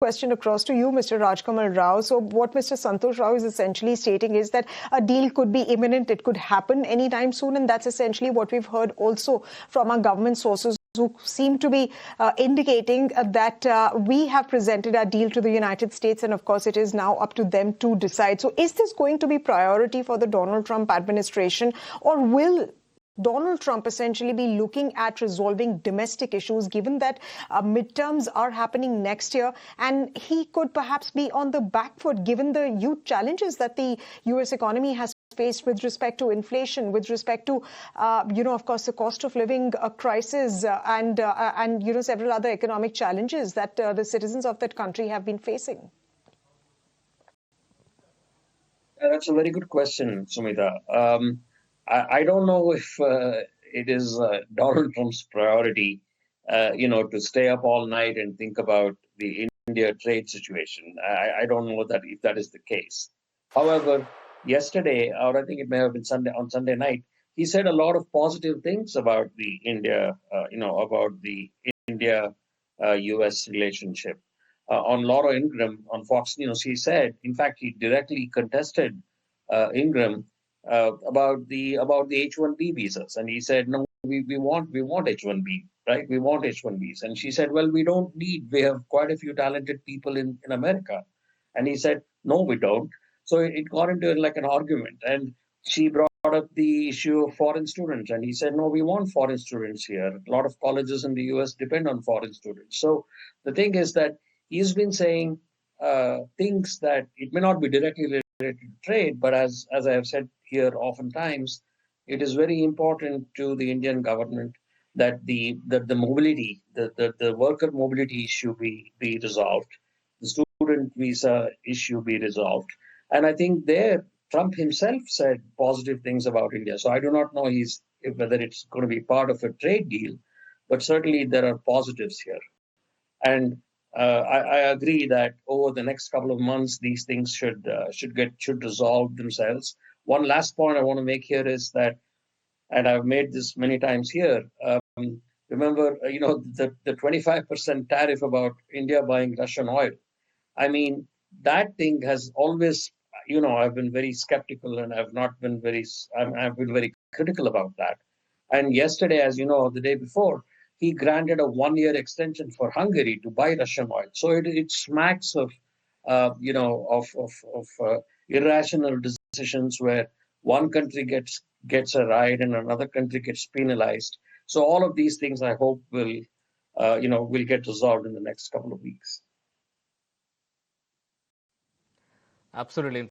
question across to you, Mr. Rajkamal Rao. So what Mr. Santosh Rao is essentially stating is that a deal could be imminent. It could happen anytime soon. And that's essentially what we've heard also from our government sources, who seem to be indicating that we have presented our deal to the United States, and of course it is now up to them to decide. So is this going to be priority for the Donald Trump administration, or will Donald Trump essentially be looking at resolving domestic issues, given that midterms are happening next year, and he could perhaps be on the back foot given the huge challenges that the U.S. economy has faced with respect to inflation, with respect to, of course, the cost of living crisis and several other economic challenges that the citizens of that country have been facing? That's a very good question, Sumita. I don't know if it is Donald Trump's priority, to stay up all night and think about the India trade situation. I don't know if that is the case. However, yesterday, or I think it may have been on Sunday night, he said a lot of positive things about the India-U.S. relationship. On Laura Ingraham on Fox News, he said, in fact, he directly contested Ingraham about the H-1B visas, and he said, no, we want H-1B, right? We want H-1Bs, and she said, well, we have quite a few talented people in America, and he said, no, we don't. So it got into like an argument, and she brought up the issue of foreign students, and he said, no, we want foreign students here. A lot of colleges in the U.S. depend on foreign students. So the thing is that he's been saying things that it may not be directly related to trade, but as I have said here oftentimes, it is very important to the Indian government that the mobility, the worker mobility issue be resolved, the student visa issue be resolved. And I think there, Trump himself said positive things about India. So I do not know whether it's going to be part of a trade deal, but certainly there are positives here. And I agree that over the next couple of months, these things should resolve themselves. One last point I want to make here is that, and I've made this many times here, remember, the 25% tariff about India buying Russian oil. I mean, that thing has always, I've been very skeptical, and I've been very critical about that. And yesterday, as you know, the day before, he granted a 1-year extension for Hungary to buy Russian oil. So it smacks of, irrational decisions where one country gets a ride and another country gets penalized. So all of these things, I hope, will get resolved in the next couple of weeks. Absolutely.